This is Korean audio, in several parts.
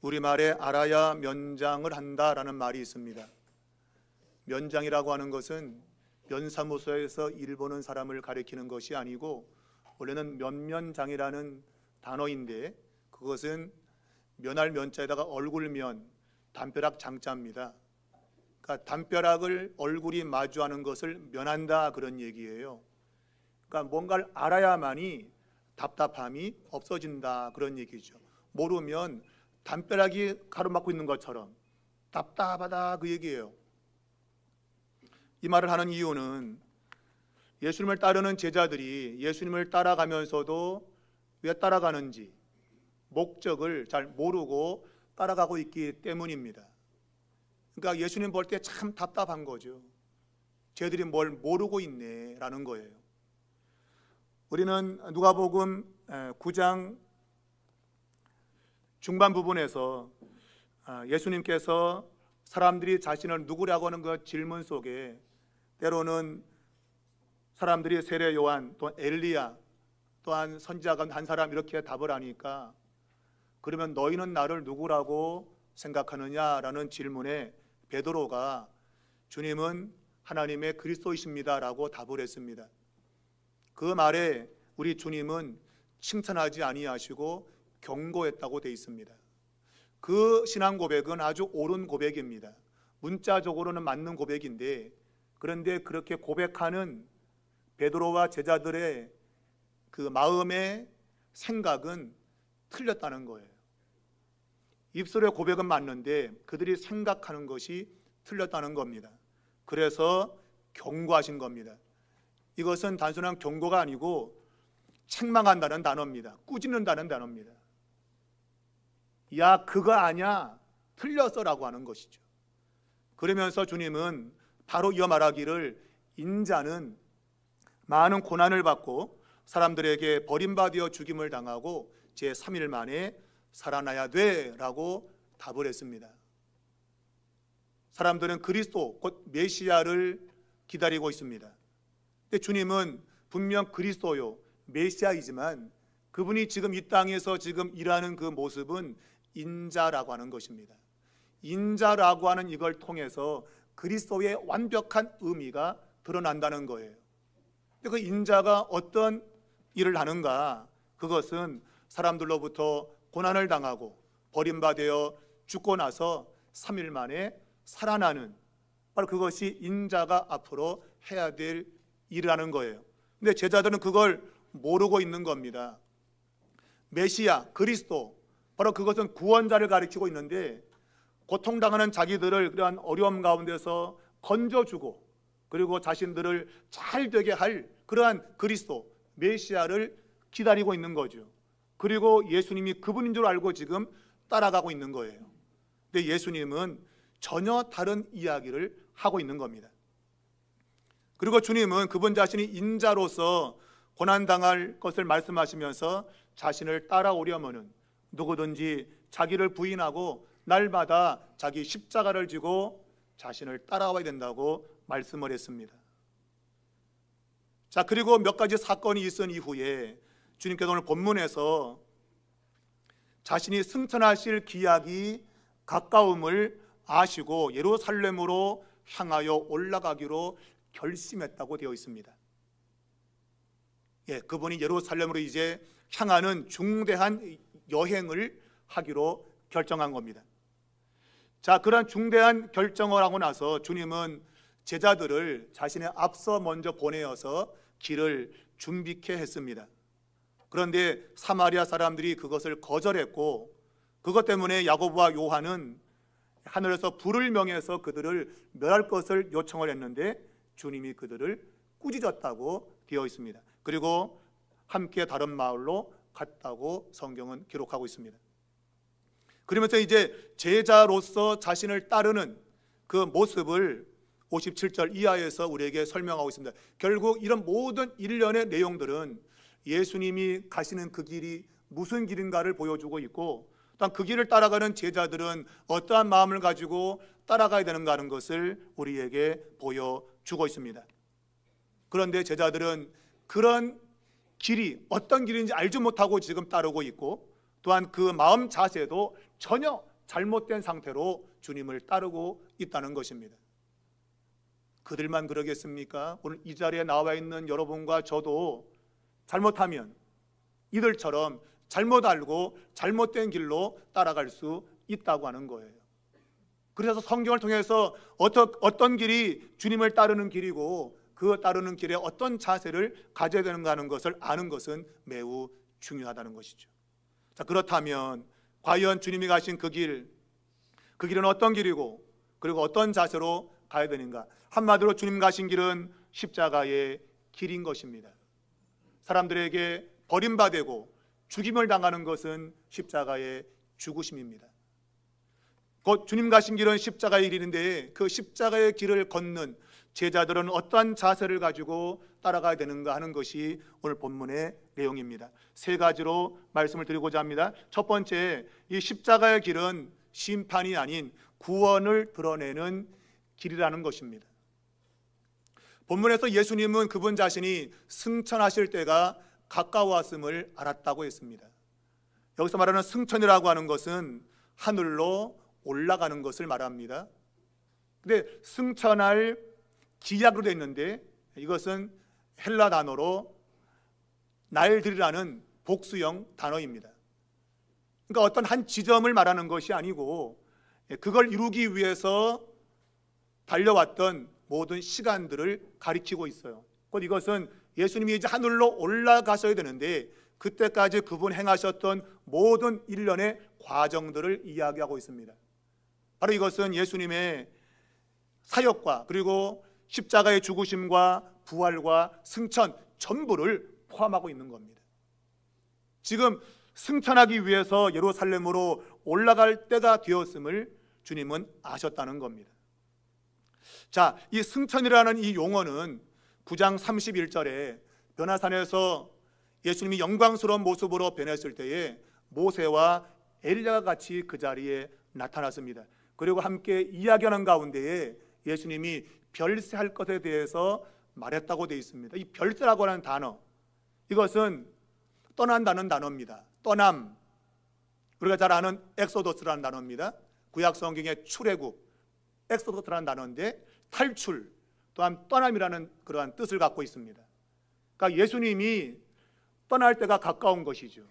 우리말에 알아야 면장을 한다라는 말이 있습니다. 면장이라고 하는 것은 면사무소에서 일 보는 사람을 가리키는 것이 아니고 원래는 면면장이라는 단어인데 그것은 면할 면자에다가 얼굴면, 담벼락 장자입니다. 그러니까 담벼락을 얼굴이 마주하는 것을 면한다 그런 얘기예요. 그러니까 뭔가를 알아야만이 답답함이 없어진다 그런 얘기죠. 모르면 담벼락이 가로막고 있는 것처럼 답답하다 그 얘기예요. 이 말을 하는 이유는 예수님을 따르는 제자들이 예수님을 따라가면서도 왜 따라가는지 목적을 잘 모르고 따라가고 있기 때문입니다. 그러니까 예수님 볼 때 참 답답한 거죠. 쟤들이 뭘 모르고 있네 라는 거예요. 우리는 누가복음 9장 중반 부분에서 예수님께서 사람들이 자신을 누구라고 하는 그 질문 속에 때로는 사람들이 세례 요한 또 엘리야 또한 선지자가 한 사람 이렇게 답을 하니까 그러면 너희는 나를 누구라고 생각하느냐라는 질문에 베드로가 주님은 하나님의 그리스도이십니다라고 답을 했습니다. 그 말에 우리 주님은 칭찬하지 아니하시고 경고했다고 되어 있습니다. 그 신앙 고백은 아주 옳은 고백입니다. 문자적으로는 맞는 고백인데 그런데 그렇게 고백하는 베드로와 제자들의 그 마음의 생각은 틀렸다는 거예요. 입술의 고백은 맞는데 그들이 생각하는 것이 틀렸다는 겁니다. 그래서 경고하신 겁니다. 이것은 단순한 경고가 아니고 책망한다는 단어입니다. 꾸짖는다는 단어입니다. 야 그거 아냐 틀렸어 라고 하는 것이죠. 그러면서 주님은 바로 이어 말하기를 인자는 많은 고난을 받고 사람들에게 버림받아 죽임을 당하고 제3일 만에 살아나야 돼 라고 답을 했습니다. 사람들은 그리스도 곧 메시아를 기다리고 있습니다. 근데 주님은 분명 그리스도요 메시아이지만 그분이 지금 이 땅에서 지금 일하는 그 모습은 인자라고 하는 것입니다. 인자라고 하는 이걸 통해서 그리스도의 완벽한 의미가 드러난다는 거예요. 그 인자가 어떤 일을 하는가? 그것은 사람들로부터 고난을 당하고 버림받아 죽고 나서 3일 만에 살아나는 바로 그것이 인자가 앞으로 해야 될 일이라는 거예요. 근데 제자들은 그걸 모르고 있는 겁니다. 메시아, 그리스도 바로 그것은 구원자를 가리키고 있는데 고통당하는 자기들을 그러한 어려움 가운데서 건져주고 그리고 자신들을 잘 되게 할 그러한 그리스도, 메시아를 기다리고 있는 거죠. 그리고 예수님이 그분인 줄 알고 지금 따라가고 있는 거예요. 근데 예수님은 전혀 다른 이야기를 하고 있는 겁니다. 그리고 주님은 그분 자신이 인자로서 고난당할 것을 말씀하시면서 자신을 따라오려면은 누구든지 자기를 부인하고 날마다 자기 십자가를 지고 자신을 따라와야 된다고 말씀을 했습니다. 자, 그리고 몇 가지 사건이 있은 이후에 주님께서 오늘 본문에서 자신이 승천하실 기약이 가까움을 아시고 예루살렘으로 향하여 올라가기로 결심했다고 되어 있습니다. 그분이 예루살렘으로 이제 향하는 중대한 여행을 하기로 결정한 겁니다. 자, 그런 중대한 결정을 하고 나서 주님은 제자들을 자신의 앞서 먼저 보내어서 길을 준비케 했습니다. 그런데 사마리아 사람들이 그것을 거절했고 그것 때문에 야고보와 요한은 하늘에서 불을 명해서 그들을 멸할 것을 요청을 했는데 주님이 그들을 꾸짖었다고 되어 있습니다. 그리고 함께 다른 마을로 갔다고 성경은 기록하고 있습니다. 그러면서 이제 제자로서 자신을 따르는 그 모습을 57절 이하에서 우리에게 설명하고 있습니다. 결국 이런 모든 일련의 내용들은 예수님이 가시는 그 길이 무슨 길인가를 보여주고 있고 또한 그 길을 따라가는 제자들은 어떠한 마음을 가지고 따라가야 되는가 하는 것을 우리에게 보여주고 있습니다. 그런데 제자들은 그런 길이 어떤 길인지 알지 못하고 지금 따르고 있고 또한 그 마음 자세도 전혀 잘못된 상태로 주님을 따르고 있다는 것입니다. 그들만 그러겠습니까? 오늘 이 자리에 나와 있는 여러분과 저도 잘못하면 이들처럼 잘못 알고 잘못된 길로 따라갈 수 있다고 하는 거예요. 그래서 성경을 통해서 어떤 길이 주님을 따르는 길이고 그 따르는 길에 어떤 자세를 가져야 되는가 하는 것을 아는 것은 매우 중요하다는 것이죠. 자, 그렇다면 과연 주님이 가신 그 길은 어떤 길이고 그리고 어떤 자세로 가야 되는가? 한마디로 주님 가신 길은 십자가의 길인 것입니다. 사람들에게 버림받고 죽임을 당하는 것은 십자가의 죽으심입니다. 곧 주님 가신 길은 십자가의 길인데 그 십자가의 길을 걷는 제자들은 어떠한 자세를 가지고 따라가야 되는가 하는 것이 오늘 본문의 내용입니다. 세 가지로 말씀을 드리고자 합니다. 첫 번째, 이 십자가의 길은 심판이 아닌 구원을 드러내는 길이라는 것입니다. 본문에서 예수님은 그분 자신이 승천하실 때가 가까웠음을 알았다고 했습니다. 여기서 말하는 승천이라고 하는 것은 하늘로 올라가는 것을 말합니다. 근데 승천할 기약으로 되어 있는데 이것은 헬라 단어로 날들이라는 복수형 단어입니다. 그러니까 어떤 한 지점을 말하는 것이 아니고 그걸 이루기 위해서 달려왔던 모든 시간들을 가리키고 있어요. 곧 이것은 예수님이 이제 하늘로 올라가셔야 되는데 그때까지 그분 행하셨던 모든 일련의 과정들을 이야기하고 있습니다. 바로 이것은 예수님의 사역과 그리고 십자가의 죽으심과 부활과 승천 전부를 포함하고 있는 겁니다. 지금 승천하기 위해서 예루살렘으로 올라갈 때가 되었음을 주님은 아셨다는 겁니다. 자, 이 승천이라는 이 용어는 9장 31절에 변화산에서 예수님이 영광스러운 모습으로 변했을 때에 모세와 엘리야가 같이 그 자리에 나타났습니다. 그리고 함께 이야기하는 가운데에 예수님이 별세할 것에 대해서 말했다고 되어 있습니다. 이 별세라고 하는 단어, 이것은 떠난다는 단어입니다. 떠남, 우리가 잘 아는 엑소더스라는 단어입니다. 구약 성경의 출애굽, 엑소더스라는 단어인데 탈출, 또한 떠남이라는 그러한 뜻을 갖고 있습니다. 그러니까 예수님이 떠날 때가 가까운 것이죠.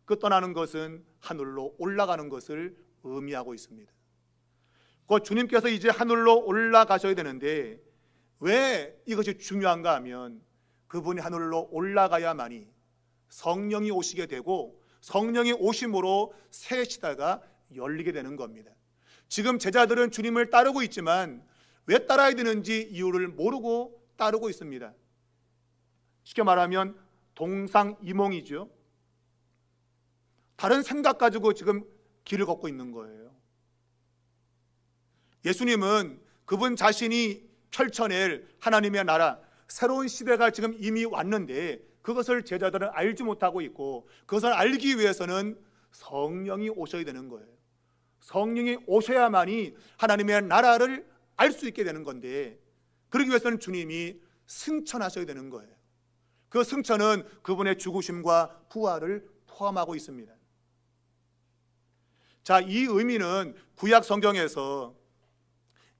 그 떠나는 것은 하늘로 올라가는 것을 의미하고 있습니다. 그 주님께서 이제 하늘로 올라가셔야 되는데 왜 이것이 중요한가 하면 그분이 하늘로 올라가야만이 성령이 오시게 되고 성령이 오심으로 새 시대가 열리게 되는 겁니다. 지금 제자들은 주님을 따르고 있지만 왜 따라야 되는지 이유를 모르고 따르고 있습니다. 쉽게 말하면 동상이몽이죠. 다른 생각 가지고 지금 길을 걷고 있는 거예요. 예수님은 그분 자신이 펼쳐낼 하나님의 나라, 새로운 시대가 지금 이미 왔는데 그것을 제자들은 알지 못하고 있고 그것을 알기 위해서는 성령이 오셔야 되는 거예요. 성령이 오셔야만이 하나님의 나라를 알 수 있게 되는 건데 그러기 위해서는 주님이 승천하셔야 되는 거예요. 그 승천은 그분의 죽으심과 부활을 포함하고 있습니다. 자, 이 의미는 구약 성경에서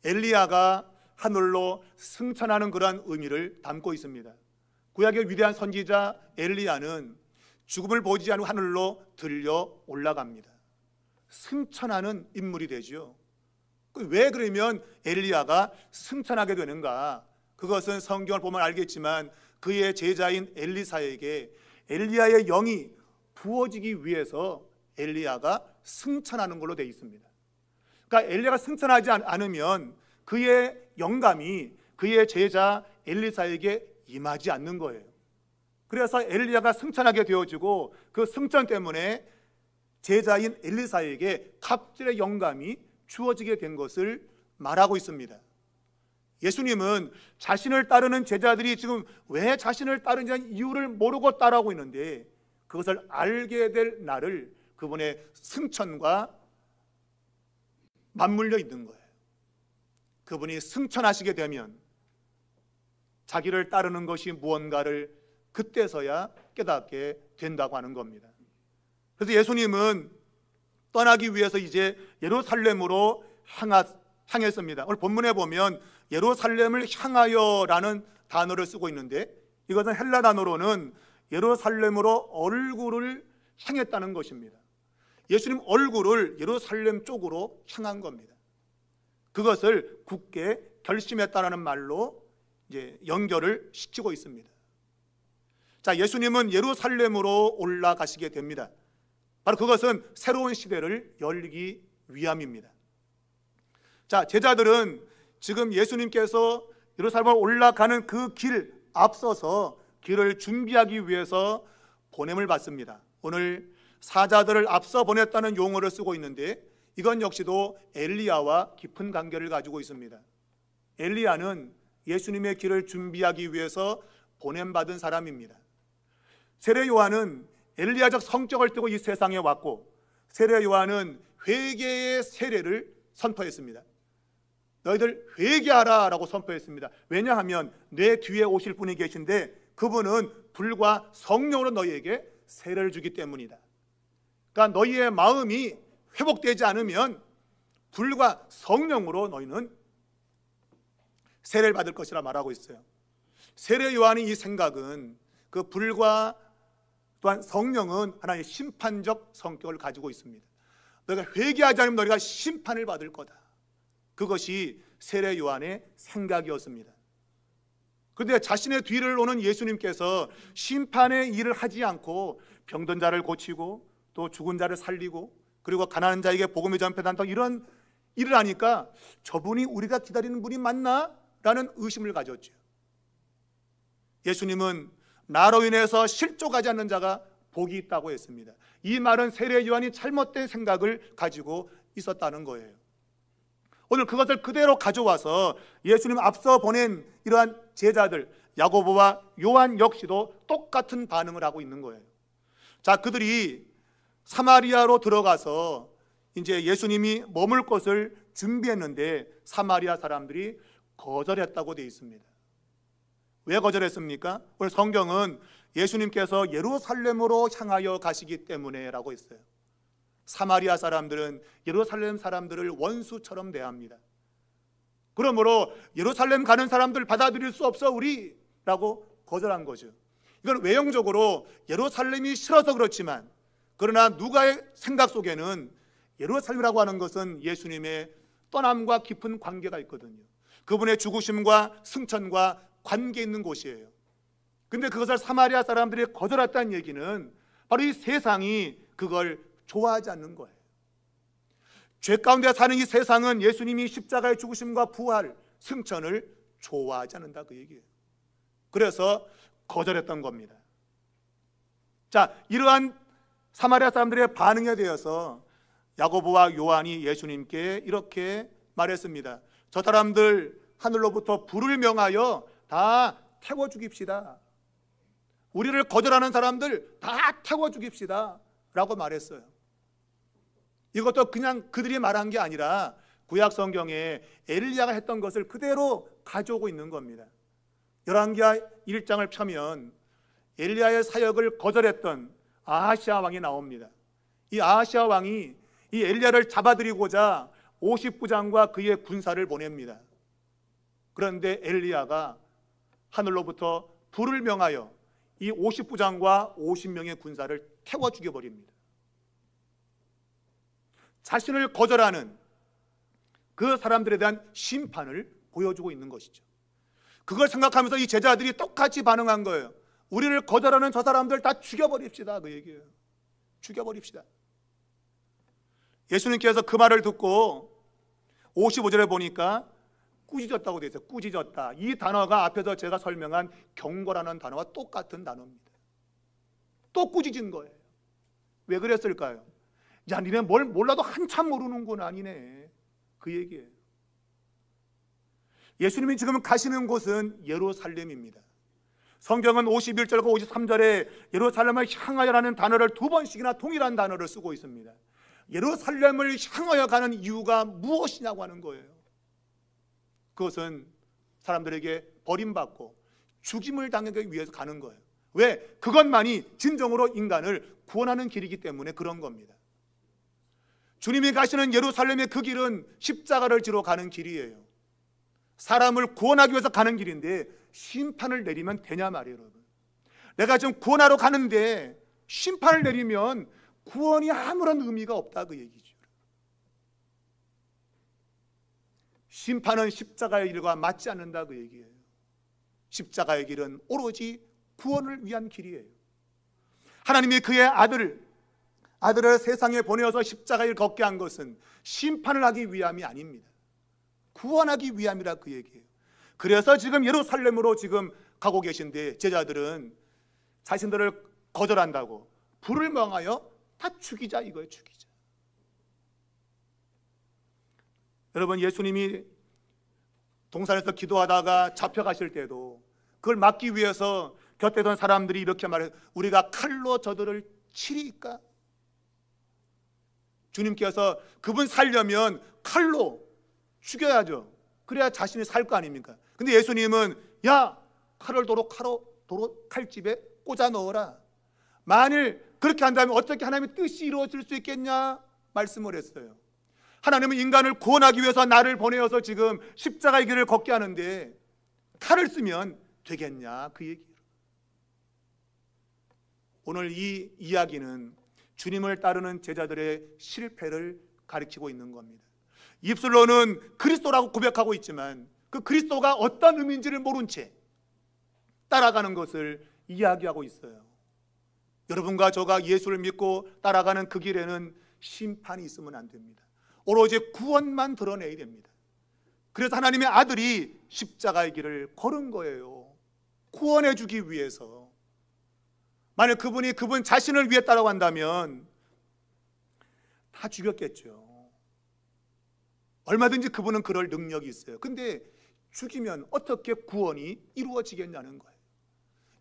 엘리야가 하늘로 승천하는 그러한 의미를 담고 있습니다. 구약의 위대한 선지자 엘리야는 죽음을 보지 않고 하늘로 들려 올라갑니다. 승천하는 인물이 되죠. 왜 그러면 엘리야가 승천하게 되는가? 그것은 성경을 보면 알겠지만 그의 제자인 엘리사에게 엘리야의 영이 부어지기 위해서 엘리야가 승천하는 걸로 되어 있습니다. 그러니까 엘리야가 승천하지 않으면 그의 영감이 그의 제자 엘리사에게 임하지 않는 거예요. 그래서 엘리야가 승천하게 되어지고 그 승천 때문에 제자인 엘리사에게 갑절의 영감이 주어지게 된 것을 말하고 있습니다. 예수님은 자신을 따르는 제자들이 지금 왜 자신을 따르는 이유를 모르고 따라오고 있는데 그것을 알게 될 날을 그분의 승천과 맞물려 있는 거예요. 그분이 승천하시게 되면 자기를 따르는 것이 무언가를 그때서야 깨닫게 된다고 하는 겁니다. 그래서 예수님은 떠나기 위해서 이제 예루살렘으로 향했습니다. 오늘 본문에 보면 예루살렘을 향하여라는 단어를 쓰고 있는데, 이것은 헬라 단어로는 예루살렘으로 얼굴을 향했다는 것입니다. 예수님 얼굴을 예루살렘 쪽으로 향한 겁니다. 그것을 굳게 결심했다는 말로 이제 연결을 시키고 있습니다. 자, 예수님은 예루살렘으로 올라가시게 됩니다. 바로 그것은 새로운 시대를 열기 위함입니다. 자, 제자들은 지금 예수님께서 예루살렘으로 올라가는 그 길 앞서서 길을 준비하기 위해서 보냄을 받습니다. 오늘 사자들을 앞서 보냈다는 용어를 쓰고 있는데, 이건 역시도 엘리야와 깊은 관계를 가지고 있습니다. 엘리야는 예수님의 길을 준비하기 위해서 보냄받은 사람입니다. 세례 요한은 엘리야적 성격을 띠고 이 세상에 왔고, 세례 요한은 회개의 세례를 선포했습니다. 너희들 회개하라 라고 선포했습니다. 왜냐하면 내 뒤에 오실 분이 계신데 그분은 불과 성령으로 너희에게 세례를 주기 때문이다. 그러니까 너희의 마음이 회복되지 않으면 불과 성령으로 너희는 세례를 받을 것이라 말하고 있어요. 세례 요한의 이 생각은 그 불과 또한 성령은 하나의 심판적 성격을 가지고 있습니다. 너희가 회개하지 않으면 너희가 심판을 받을 거다. 그것이 세례 요한의 생각이었습니다. 그런데 자신의 뒤를 오는 예수님께서 심판의 일을 하지 않고 병든 자를 고치고 또 죽은 자를 살리고 그리고 가난한 자에게 복음을 전폐한다, 이런 일을 하니까 저분이 우리가 기다리는 분이 맞나? 라는 의심을 가졌죠. 예수님은 나로 인해서 실족하지 않는 자가 복이 있다고 했습니다. 이 말은 세례 요한이 잘못된 생각을 가지고 있었다는 거예요. 오늘 그것을 그대로 가져와서 예수님 앞서 보낸 이러한 제자들 야고보와 요한 역시도 똑같은 반응을 하고 있는 거예요. 자, 그들이 사마리아로 들어가서 이제 예수님이 머물 곳을 준비했는데 사마리아 사람들이 거절했다고 되어 있습니다. 왜 거절했습니까? 오늘 성경은 예수님께서 예루살렘으로 향하여 가시기 때문에 라고 했어요. 사마리아 사람들은 예루살렘 사람들을 원수처럼 대합니다. 그러므로 예루살렘 가는 사람들 받아들일 수 없어 우리라고 거절한 거죠. 이건 외형적으로 예루살렘이 싫어서 그렇지만, 그러나 누가의 생각 속에는 예루살렘이라고 하는 것은 예수님의 떠남과 깊은 관계가 있거든요. 그분의 죽으심과 승천과 관계 있는 곳이에요. 근데 그것을 사마리아 사람들이 거절했다는 얘기는 바로 이 세상이 그걸 좋아하지 않는 거예요. 죄 가운데 사는 이 세상은 예수님이 십자가의 죽으심과 부활, 승천을 좋아하지 않는다, 그 얘기예요. 그래서 거절했던 겁니다. 자, 이러한 사마리아 사람들의 반응에 대해서 야고보와 요한이 예수님께 이렇게 말했습니다. 저 사람들 하늘로부터 불을 명하여 다 태워 죽입시다. 우리를 거절하는 사람들 다 태워 죽입시다 라고 말했어요. 이것도 그냥 그들이 말한 게 아니라 구약 성경에 엘리야가 했던 것을 그대로 가져오고 있는 겁니다. 열왕기하 1장을 펴면 엘리야의 사역을 거절했던 아하시아 왕이 나옵니다. 이 아하시아 왕이 이 엘리야를 잡아들이고자 50부장과 그의 군사를 보냅니다. 그런데 엘리야가 하늘로부터 불을 명하여 이 50부장과 50명의 군사를 태워 죽여버립니다. 자신을 거절하는 그 사람들에 대한 심판을 보여주고 있는 것이죠. 그걸 생각하면서 이 제자들이 똑같이 반응한 거예요. 우리를 거절하는 저 사람들 다 죽여버립시다, 그 얘기예요. 죽여버립시다. 예수님께서 그 말을 듣고 55절에 보니까 꾸짖었다고 되어 있어요. 꾸짖었다. 이 단어가 앞에서 제가 설명한 경고라는 단어와 똑같은 단어입니다. 또 꾸짖은 거예요. 왜 그랬을까요? 야, 니네 뭘 몰라도 한참 모르는구나. 아니네, 그 얘기예요. 예수님이 지금 가시는 곳은 예루살렘입니다. 성경은 51절과 53절에 예루살렘을 향하여라는 단어를 두 번씩이나 동일한 단어를 쓰고 있습니다. 예루살렘을 향하여 가는 이유가 무엇이냐고 하는 거예요. 그것은 사람들에게 버림받고 죽임을 당하기 위해서 가는 거예요. 왜? 그것만이 진정으로 인간을 구원하는 길이기 때문에 그런 겁니다. 주님이 가시는 예루살렘의 그 길은 십자가를 지러 가는 길이에요. 사람을 구원하기 위해서 가는 길인데 심판을 내리면 되냐 말이에요, 여러분. 내가 지금 구원하러 가는데 심판을 내리면 구원이 아무런 의미가 없다, 그 얘기죠. 심판은 십자가의 길과 맞지 않는다, 그 얘기예요. 십자가의 길은 오로지 구원을 위한 길이에요. 하나님이 그의 아들을 세상에 보내어서 십자가를 걷게 한 것은 심판을 하기 위함이 아닙니다. 구원하기 위함이라 그 얘기예요. 그래서 지금 예루살렘으로 지금 가고 계신데 제자들은 자신들을 거절한다고 불을 명하여 다 죽이자 이거예요. 죽이자. 여러분, 예수님이 동산에서 기도하다가 잡혀가실 때도 그걸 막기 위해서 곁에 던 사람들이 이렇게 말해요. 우리가 칼로 저들을 치리까? 주님께서 그분 살려면 칼로 죽여야죠. 그래야 자신이 살 거 아닙니까? 근데 예수님은 야, 칼을 도로 칼집에 꽂아 넣어라. 만일 그렇게 한다면 어떻게 하나님의 뜻이 이루어질 수 있겠냐 말씀을 했어요. 하나님은 인간을 구원하기 위해서 나를 보내어서 지금 십자가의 길을 걷게 하는데 칼을 쓰면 되겠냐 그 얘기예요. 오늘 이 이야기는 주님을 따르는 제자들의 실패를 가리키고 있는 겁니다. 입술로는 그리스도라고 고백하고 있지만 그 그리스도가 어떤 의미인지를 모른 채 따라가는 것을 이야기하고 있어요. 여러분과 저가 예수를 믿고 따라가는 그 길에는 심판이 있으면 안 됩니다. 오로지 구원만 드러내야 됩니다. 그래서 하나님의 아들이 십자가의 길을 걸은 거예요. 구원해 주기 위해서. 만약 그분이 그분 자신을 위해 따라간다면 다 죽였겠죠. 얼마든지 그분은 그럴 능력이 있어요. 근데 죽이면 어떻게 구원이 이루어지겠냐는 거예요.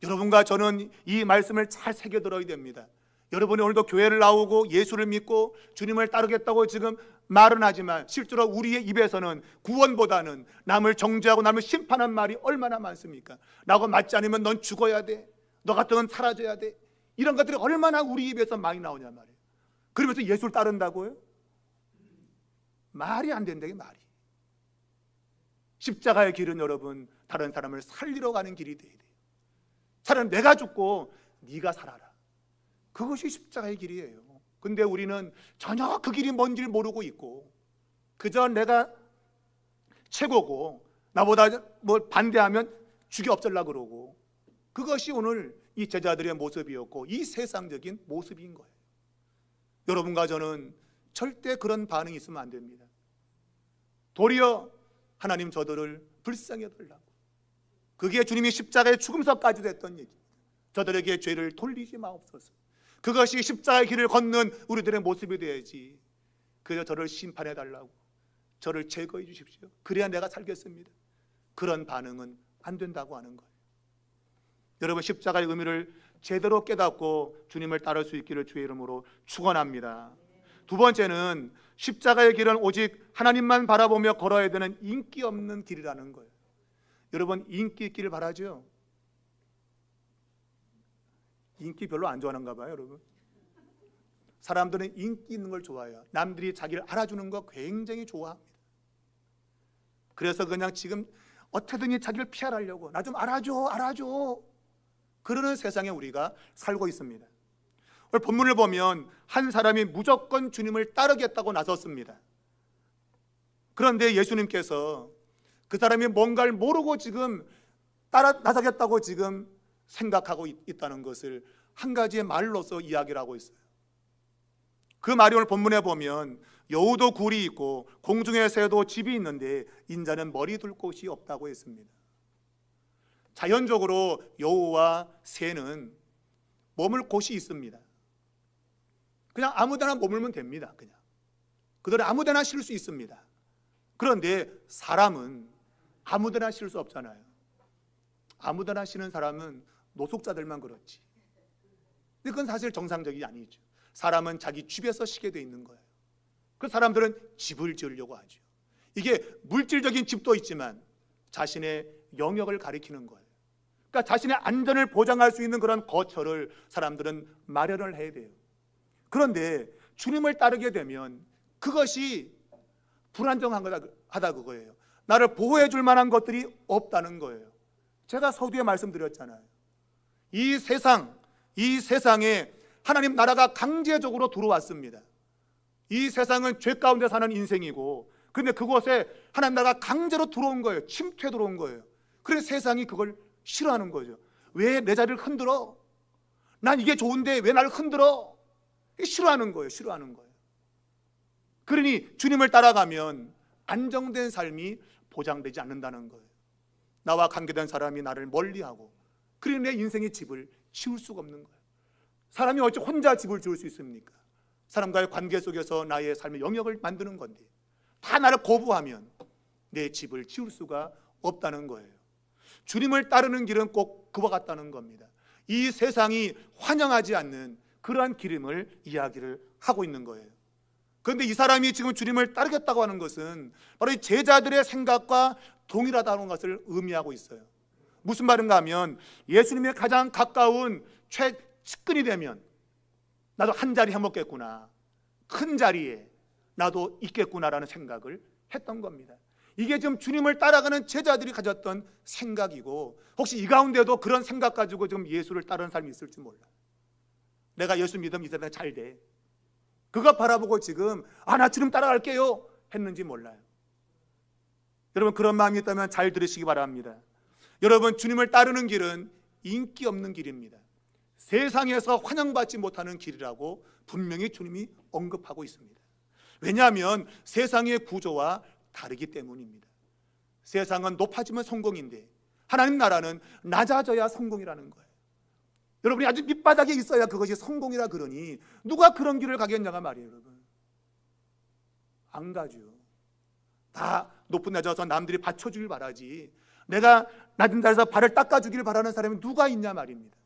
여러분과 저는 이 말씀을 잘 새겨들어야 됩니다. 여러분이 오늘도 교회를 나오고 예수를 믿고 주님을 따르겠다고 지금 말은 하지만 실제로 우리의 입에서는 구원보다는 남을 정죄하고 남을 심판한 말이 얼마나 많습니까? 나하고 맞지 않으면 넌 죽어야 돼. 너 같은 건 사라져야 돼. 이런 것들이 얼마나 우리 입에서 많이 나오냐 말이에요. 그러면서 예수를 따른다고요? 말이 안 된다, 이 말이. 십자가의 길은 여러분 다른 사람을 살리러 가는 길이 돼야 돼요. 차라리 내가 죽고 네가 살아라. 그것이 십자가의 길이에요. 근데 우리는 전혀 그 길이 뭔지를 모르고 있고 그저 내가 최고고 나보다 뭘 반대하면 죽여 없애려고 그러고 그것이 오늘 이 제자들의 모습이었고 이 세상적인 모습인 거예요. 여러분과 저는 절대 그런 반응이 있으면 안 됩니다. 도리어 하나님 저들을 불쌍히 여달라고. 그게 주님이 십자가의 죽음서까지도 했던 얘기입니다. 저들에게 죄를 돌리지 마옵소서. 그것이 십자가의 길을 걷는 우리들의 모습이 되어야지. 그래서 저를 심판해 달라고. 저를 제거해 주십시오. 그래야 내가 살겠습니다. 그런 반응은 안 된다고 하는 거예요. 여러분, 십자가의 의미를 제대로 깨닫고 주님을 따를 수 있기를 주의 이름으로 축원합니다. 두 번째는 십자가의 길은 오직 하나님만 바라보며 걸어야 되는 인기 없는 길이라는 거예요. 여러분, 인기 있기를 바라죠? 인기 별로 안 좋아하는가 봐요, 여러분. 사람들은 인기 있는 걸 좋아해요. 남들이 자기를 알아주는 거 굉장히 좋아합니다. 그래서 그냥 지금 어떻게든 자기를 피하려고 나 좀 알아줘 그러는 세상에 우리가 살고 있습니다. 오늘 본문을 보면 한 사람이 무조건 주님을 따르겠다고 나섰습니다. 그런데 예수님께서 그 사람이 뭔가를 모르고 지금 나서겠다고 지금 생각하고 있다는 것을 한 가지의 말로서 이야기를 하고 있어요. 그 말이 오늘 본문에 보면 여우도 굴이 있고 공중의 새도 집이 있는데 인자는 머리 둘 곳이 없다고 했습니다. 자연적으로 여우와 새는 머물 곳이 있습니다. 그냥 아무데나 머물면 됩니다. 그냥 그들은 아무데나 쉴 수 있습니다. 그런데 사람은 아무데나 쉴 수 없잖아요. 아무데나 쉬는 사람은 노숙자들만 그렇지. 근데 그건 사실 정상적이 아니죠. 사람은 자기 집에서 쉬게 돼 있는 거예요. 그 사람들은 집을 지으려고 하죠. 이게 물질적인 집도 있지만 자신의 영역을 가리키는 거예요. 그러니까 자신의 안전을 보장할 수 있는 그런 거처를 사람들은 마련을 해야 돼요. 그런데 주님을 따르게 되면 그것이 불안정하다 그거예요. 나를 보호해 줄 만한 것들이 없다는 거예요. 제가 서두에 말씀드렸잖아요. 이 세상에 하나님 나라가 강제적으로 들어왔습니다. 이 세상은 죄 가운데 사는 인생이고, 근데 그곳에 하나님 나라가 강제로 들어온 거예요. 침투해 들어온 거예요. 그래서 세상이 그걸 싫어하는 거죠. 왜 내 자리를 흔들어? 난 이게 좋은데 왜 나를 흔들어? 싫어하는 거예요. 싫어하는 거예요. 그러니 주님을 따라가면 안정된 삶이 보장되지 않는다는 거예요. 나와 관계된 사람이 나를 멀리하고, 그러니 내 인생의 집을 지을 수가 없는 거예요. 사람이 어찌 혼자 집을 지을 수 있습니까? 사람과의 관계 속에서 나의 삶의 영역을 만드는 건데, 다 나를 거부하면 내 집을 지을 수가 없다는 거예요. 주님을 따르는 길은 꼭 그와 같다는 겁니다. 이 세상이 환영하지 않는 그러한 길임을 이야기를 하고 있는 거예요. 그런데 이 사람이 지금 주님을 따르겠다고 하는 것은 바로 이 제자들의 생각과 동일하다는 것을 의미하고 있어요. 무슨 말인가 하면, 예수님의 가장 가까운 측근이 되면 나도 한 자리 해먹겠구나, 큰 자리에 나도 있겠구나라는 생각을 했던 겁니다. 이게 지금 주님을 따라가는 제자들이 가졌던 생각이고, 혹시 이 가운데도 그런 생각 가지고 지금 예수를 따르는 사람이 있을지 몰라요. 내가 예수 믿으면 이 세상 잘 돼, 그거 바라보고 지금 나 주님 따라갈게요 했는지 몰라요. 여러분, 그런 마음이 있다면 잘 들으시기 바랍니다. 여러분, 주님을 따르는 길은 인기 없는 길입니다. 세상에서 환영받지 못하는 길이라고 분명히 주님이 언급하고 있습니다. 왜냐하면 세상의 구조와 다르기 때문입니다. 세상은 높아지면 성공인데 하나님 나라는 낮아져야 성공이라는 거예요. 여러분이 아주 밑바닥에 있어야 그것이 성공이라 그러니 누가 그런 길을 가겠냐가 말이에요. 여러분, 안 가죠. 다 높은 데 져서 남들이 받쳐주길 바라지, 내가 낮은 데서 발을 닦아주길 바라는 사람이 누가 있냐 말입니다.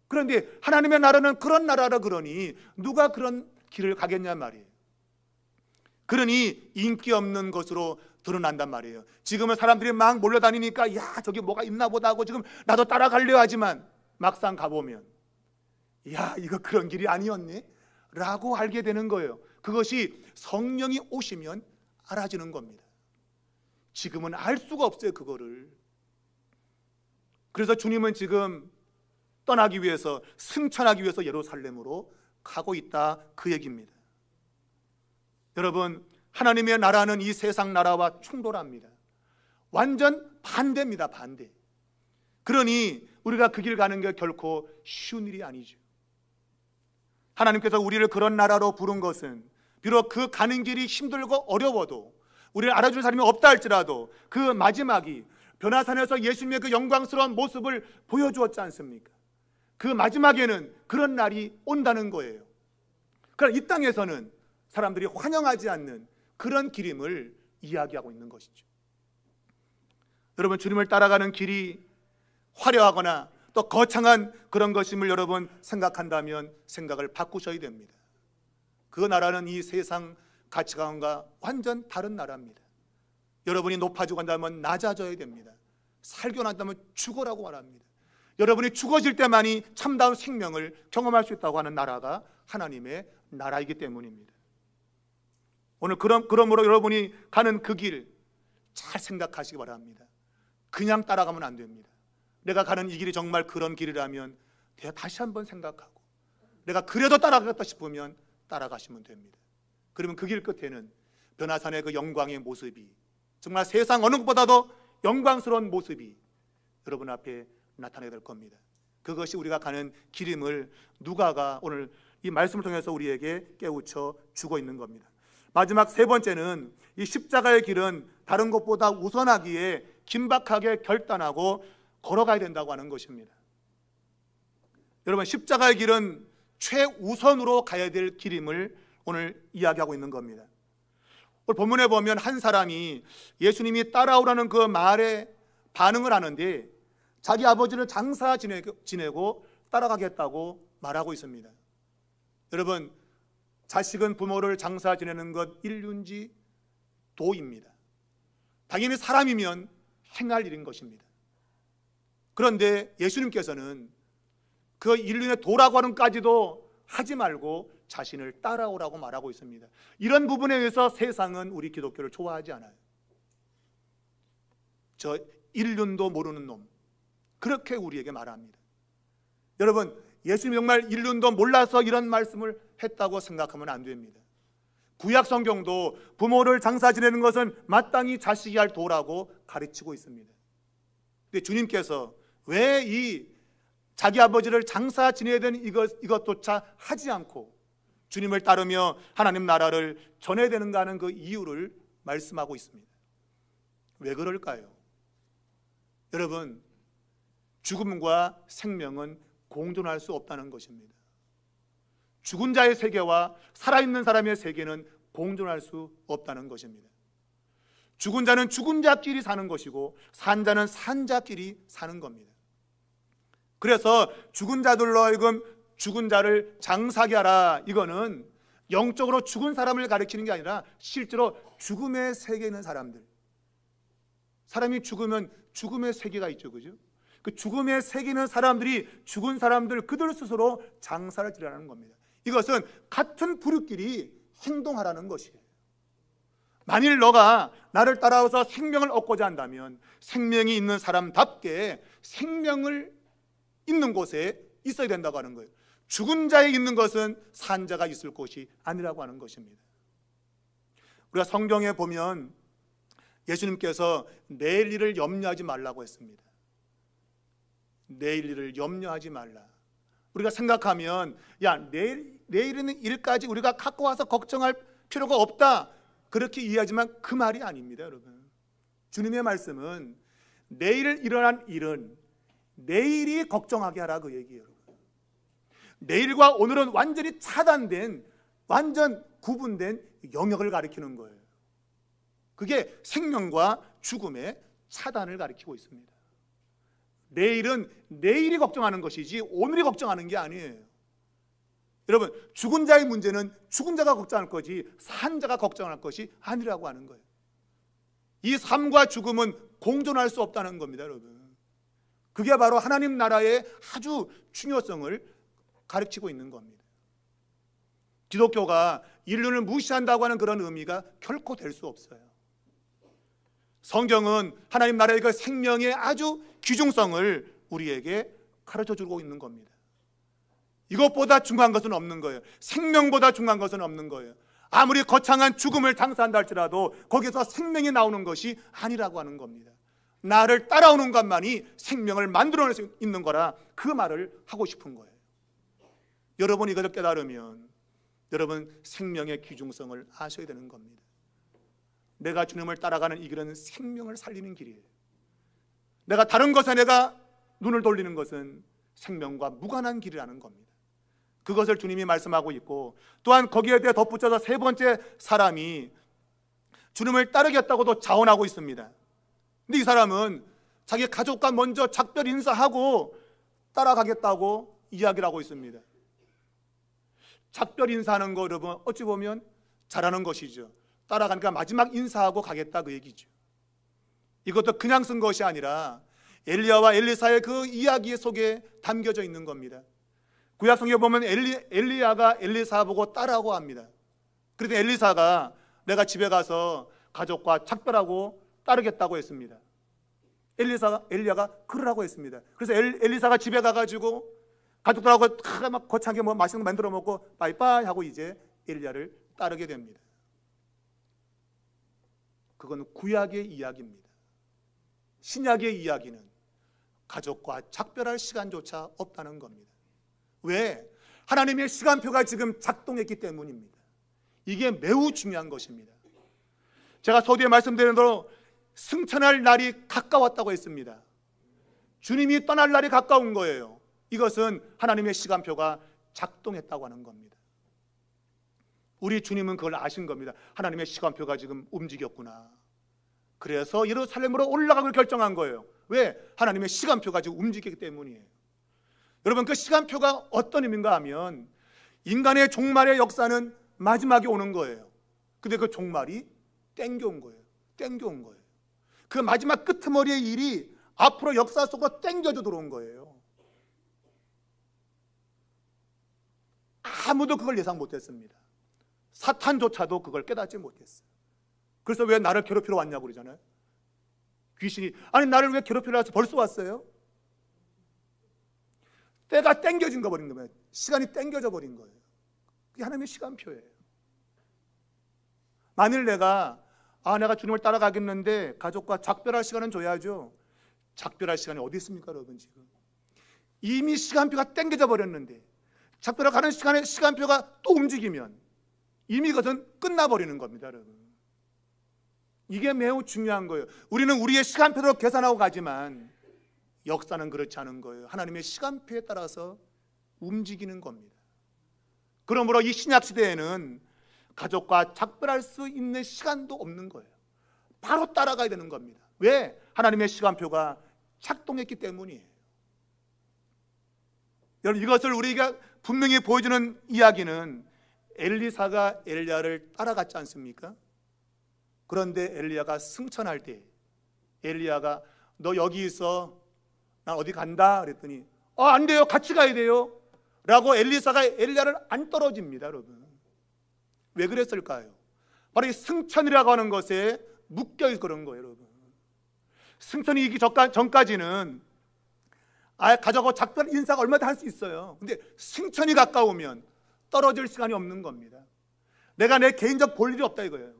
그런데 하나님의 나라는 그런 나라라 그러니 누가 그런 길을 가겠냐 말이에요. 그러니 인기 없는 것으로 드러난단 말이에요. 지금은 사람들이 막 몰려다니니까 야, 저기 뭐가 있나 보다 하고 지금 나도 따라가려 하지만, 막상 가보면 야, 이거 그런 길이 아니었네 라고 알게 되는 거예요. 그것이 성령이 오시면 알아지는 겁니다. 지금은 알 수가 없어요, 그거를. 그래서 주님은 지금 떠나기 위해서, 승천하기 위해서 예루살렘으로 가고 있다, 그 얘기입니다. 여러분, 하나님의 나라는 이 세상 나라와 충돌합니다. 완전 반대입니다, 반대. 그러니 우리가 그 길 가는 게 결코 쉬운 일이 아니죠. 하나님께서 우리를 그런 나라로 부른 것은 비록 그 가는 길이 힘들고 어려워도, 우리를 알아줄 사람이 없다 할지라도 그 마지막이 변화산에서 예수님의 그 영광스러운 모습을 보여주었지 않습니까? 그 마지막에는 그런 날이 온다는 거예요. 그러나 이 땅에서는 사람들이 환영하지 않는 그런 길임을 이야기하고 있는 것이죠. 여러분, 주님을 따라가는 길이 화려하거나 또 거창한 그런 것임을 여러분 생각한다면 생각을 바꾸셔야 됩니다. 그 나라는 이 세상 가치관과 완전 다른 나라입니다. 여러분이 높아지고 한다면 낮아져야 됩니다. 살고 난다면 죽어라고 말합니다. 여러분이 죽어질 때만이 참다운 생명을 경험할 수 있다고 하는 나라가 하나님의 나라이기 때문입니다. 오늘 그러므로 여러분이 가는 그 길 잘 생각하시기 바랍니다. 그냥 따라가면 안 됩니다. 내가 가는 이 길이 정말 그런 길이라면 내가 다시 한번 생각하고, 내가 그래도 따라가겠다 싶으면 따라가시면 됩니다. 그러면 그 길 끝에는 변화산의 그 영광의 모습이, 정말 세상 어느 것보다도 영광스러운 모습이 여러분 앞에 나타나게 될 겁니다. 그것이 우리가 가는 길임을 누가가 오늘 이 말씀을 통해서 우리에게 깨우쳐 주고 있는 겁니다. 마지막 세 번째는 이 십자가의 길은 다른 것보다 우선하기에 긴박하게 결단하고 걸어가야 된다고 하는 것입니다. 여러분, 십자가의 길은 최우선으로 가야 될 길임을 오늘 이야기하고 있는 겁니다. 오늘 본문에 보면 한 사람이 예수님이 따라오라는 그 말에 반응을 하는데 자기 아버지를 장사 지내고 따라가겠다고 말하고 있습니다. 여러분, 자식은 부모를 장사 지내는 것 인륜지 도입니다. 당연히 사람이면 행할 일인 것입니다. 그런데 예수님께서는 그 인륜의 도라고 하는까지도 하지 말고 자신을 따라오라고 말하고 있습니다. 이런 부분에 의해서 세상은 우리 기독교를 좋아하지 않아요. 저 인륜도 모르는 놈, 그렇게 우리에게 말합니다. 여러분, 예수님 정말 인륜도 몰라서 이런 말씀을 했다고 생각하면 안 됩니다. 구약 성경도 부모를 장사 지내는 것은 마땅히 자식이 할 도라고 가르치고 있습니다. 근데 주님께서 왜 이 자기 아버지를 장사 지내야 되는 이것조차 하지 않고 주님을 따르며 하나님 나라를 전해야 되는가 하는 그 이유를 말씀하고 있습니다. 왜 그럴까요? 여러분, 죽음과 생명은 공존할 수 없다는 것입니다. 죽은 자의 세계와 살아있는 사람의 세계는 공존할 수 없다는 것입니다. 죽은 자는 죽은 자끼리 사는 것이고 산 자는 산 자끼리 사는 겁니다. 그래서 죽은 자들로 하여금 죽은 자를 장사하게 하라, 이거는 영적으로 죽은 사람을 가리키는 게 아니라 실제로 죽음의 세계에 있는 사람들, 사람이 죽으면 죽음의 세계가 있죠, 그죠? 그 죽음의 세계에 있는 사람들이 죽은 사람들 그들 스스로 장사를 지내라는 겁니다. 이것은 같은 부류끼리 행동하라는 것이에요. 만일 너가 나를 따라와서 생명을 얻고자 한다면 생명이 있는 사람답게 생명을 있는 곳에 있어야 된다고 하는 거예요. 죽은 자에 있는 것은 산 자가 있을 곳이 아니라고 하는 것입니다. 우리가 성경에 보면 예수님께서 내일 일을 염려하지 말라고 했습니다. 내일 일을 염려하지 말라. 우리가 생각하면 내일 있는 일까지 우리가 갖고 와서 걱정할 필요가 없다, 그렇게 이해하지만 그 말이 아닙니다. 여러분, 주님의 말씀은 내일 일어난 일은 내일이 걱정하게 하라, 그 얘기예요. 내일과 오늘은 완전히 차단된, 완전 구분된 영역을 가리키는 거예요. 그게 생명과 죽음의 차단을 가리키고 있습니다. 내일은 내일이 걱정하는 것이지 오늘이 걱정하는 게 아니에요. 여러분, 죽은 자의 문제는 죽은 자가 걱정할 거지 산 자가 걱정할 것이 아니라고 하는 거예요. 이 삶과 죽음은 공존할 수 없다는 겁니다, 여러분. 그게 바로 하나님 나라의 아주 중요성을 가르치고 있는 겁니다. 기독교가 인륜을 무시한다고 하는 그런 의미가 결코 될 수 없어요. 성경은 하나님 나라의 그 생명의 아주 귀중성을 우리에게 가르쳐주고 있는 겁니다. 이것보다 중요한 것은 없는 거예요. 생명보다 중요한 것은 없는 거예요. 아무리 거창한 죽음을 장사한다 할지라도 거기서 생명이 나오는 것이 아니라고 하는 겁니다. 나를 따라오는 것만이 생명을 만들어낼 수 있는 거라, 그 말을 하고 싶은 거예요. 여러분이 이것을 깨달으면 여러분 생명의 귀중성을 아셔야 되는 겁니다. 내가 주님을 따라가는 이 길은 생명을 살리는 길이에요. 내가 다른 것에 내가 눈을 돌리는 것은 생명과 무관한 길이라는 겁니다. 그것을 주님이 말씀하고 있고, 또한 거기에 대해 덧붙여서 세 번째 사람이 주님을 따르겠다고도 자원하고 있습니다. 근데 이 사람은 자기 가족과 먼저 작별 인사하고 따라가겠다고 이야기를 하고 있습니다. 작별 인사하는 거 여러분 어찌 보면 잘하는 것이죠. 따라가니까 마지막 인사하고 가겠다, 그 얘기죠. 이것도 그냥 쓴 것이 아니라 엘리야와 엘리사의 그 이야기 속에 담겨져 있는 겁니다. 구약 성경에 보면 엘리야가 엘리사 보고 따라고 합니다. 그런데 엘리사가 내가 집에 가서 가족과 작별하고 따르겠다고 했습니다. 엘리야가 그러라고 했습니다. 그래서 엘리사가 집에 가가지고 가족들하고 막 거창하게 뭐 맛있는 거 만들어 먹고 빠이빠이 하고 이제 엘리야를 따르게 됩니다. 그건 구약의 이야기입니다. 신약의 이야기는 가족과 작별할 시간조차 없다는 겁니다. 왜? 하나님의 시간표가 지금 작동했기 때문입니다. 이게 매우 중요한 것입니다. 제가 서두에 말씀드린 대로 승천할 날이 가까웠다고 했습니다. 주님이 떠날 날이 가까운 거예요. 이것은 하나님의 시간표가 작동했다고 하는 겁니다. 우리 주님은 그걸 아신 겁니다. 하나님의 시간표가 지금 움직였구나. 그래서 예루살렘으로 올라가기로 결정한 거예요. 왜? 하나님의 시간표가 지금 움직이기 때문이에요. 여러분, 그 시간표가 어떤 의미인가 하면 인간의 종말의 역사는 마지막에 오는 거예요. 근데 그 종말이 땡겨온 거예요. 땡겨온 거예요. 그 마지막 끄트머리의 일이 앞으로 역사 속으로 땡겨져 들어온 거예요. 아무도 그걸 예상 못했습니다. 사탄조차도 그걸 깨닫지 못했어요. 그래서 왜 나를 괴롭히러 왔냐고 그러잖아요. 귀신이 아니 나를 왜 괴롭히러 와서 벌써 왔어요? 때가 땡겨진 거 버린 거예요. 시간이 땡겨져 버린 거예요. 그게 하나님의 시간표예요. 만일 내가 주님을 따라가겠는데 가족과 작별할 시간은 줘야죠. 작별할 시간이 어디 있습니까, 여러분? 지금 이미 시간표가 땡겨져 버렸는데 작별을 가는 시간에 시간표가 또 움직이면 이미 그것은 끝나버리는 겁니다, 여러분. 이게 매우 중요한 거예요. 우리는 우리의 시간표로 계산하고 가지만 역사는 그렇지 않은 거예요. 하나님의 시간표에 따라서 움직이는 겁니다. 그러므로 이 신약 시대에는 가족과 작별할 수 있는 시간도 없는 거예요. 바로 따라가야 되는 겁니다. 왜? 하나님의 시간표가 작동했기 때문이에요. 여러분, 이것을 우리가 분명히 보여주는 이야기는 엘리사가 엘리야를 따라갔지 않습니까? 그런데 엘리야가 승천할 때 엘리야가 너 여기 있어, 나 어디 간다 그랬더니 안 돼요, 같이 가야 돼요 라고 엘리사가 엘리야를 안 떨어집니다. 여러분, 왜 그랬을까요? 바로 이 승천이라고 하는 것에 묶여있어 그런 거예요. 여러분, 승천이 있기 전까지는 가져가고 작별 인사가 얼마나 할 수 있어요. 근데 승천이 가까우면 떨어질 시간이 없는 겁니다. 내가 내 개인적 볼 일이 없다 이거예요.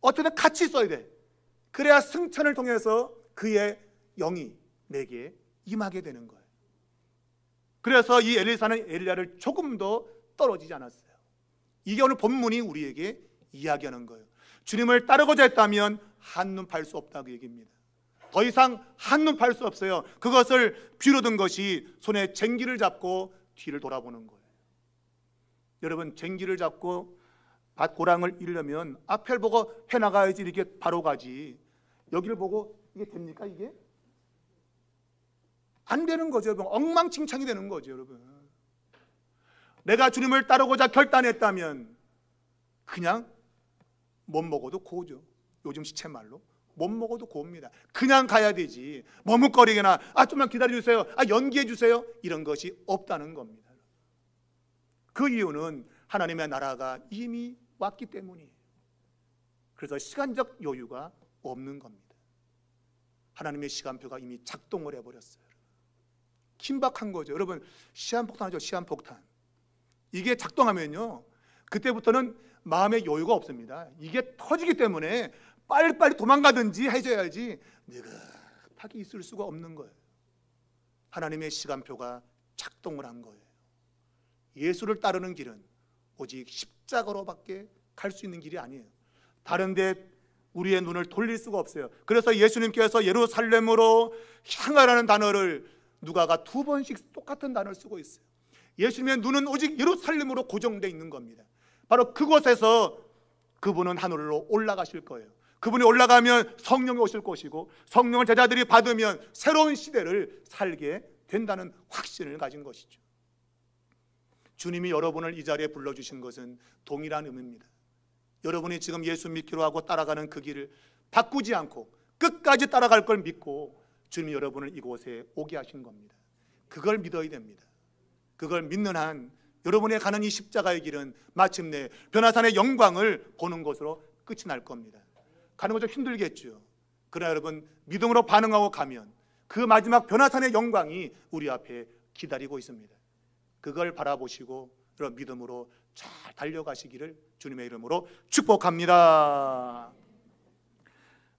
어쨌든 같이 있어야 돼. 그래야 승천을 통해서 그의 영이 내게 임하게 되는 거예요. 그래서 이 엘리사는 엘리야를 조금도 떨어지지 않았어요. 이게 오늘 본문이 우리에게 이야기하는 거예요. 주님을 따르고자 했다면 한눈 팔 수 없다고 얘기입니다. 더 이상 한눈 팔 수 없어요. 그것을 비로든 것이 손에 쟁기를 잡고 뒤를 돌아보는 거예요. 여러분, 쟁기를 잡고 고랑을 잃려면 앞을 보고 해나가야지 이렇게 바로 가지, 여기를 보고 이게 됩니까? 이게 안 되는 거죠. 여러분, 엉망진창이 되는 거죠. 여러분, 내가 주님을 따르고자 결단했다면 그냥 못 먹어도 고죠. 요즘 시체말로 못 먹어도 고입니다. 그냥 가야 되지 머뭇거리거나 좀만 기다려주세요, 연기해주세요, 이런 것이 없다는 겁니다. 그 이유는 하나님의 나라가 이미 왔기 때문이에요. 그래서 시간적 여유가 없는 겁니다. 하나님의 시간표가 이미 작동을 해버렸어요. 긴박한 거죠. 여러분, 시한폭탄이죠. 시한폭탄. 이게 작동하면요, 그때부터는 마음의 여유가 없습니다. 이게 터지기 때문에 빨리빨리 도망가든지 해줘야지 느긋하게 있을 수가 없는 거예요. 하나님의 시간표가 작동을 한 거예요. 예수를 따르는 길은 오직 십자가로밖에 갈 수 있는 길이 아니에요. 다른 데 우리의 눈을 돌릴 수가 없어요. 그래서 예수님께서 예루살렘으로 향하라는 단어를 누가가 2번씩 똑같은 단어를 쓰고 있어요. 예수님의 눈은 오직 예루살렘으로 고정되어 있는 겁니다. 바로 그곳에서 그분은 하늘로 올라가실 거예요. 그분이 올라가면 성령이 오실 것이고, 성령을 제자들이 받으면 새로운 시대를 살게 된다는 확신을 가진 것이죠. 주님이 여러분을 이 자리에 불러주신 것은 동일한 의미입니다. 여러분이 지금 예수 믿기로 하고 따라가는 그 길을 바꾸지 않고 끝까지 따라갈 걸 믿고 주님이 여러분을 이곳에 오게 하신 겁니다. 그걸 믿어야 됩니다. 그걸 믿는 한 여러분의 가는 이 십자가의 길은 마침내 변화산의 영광을 보는 것으로 끝이 날 겁니다. 가는 거 좀 힘들겠죠. 그러나 여러분, 믿음으로 반응하고 가면 그 마지막 변화산의 영광이 우리 앞에 기다리고 있습니다. 그걸 바라보시고 여러분, 믿음으로 잘 달려가시기를 주님의 이름으로 축복합니다.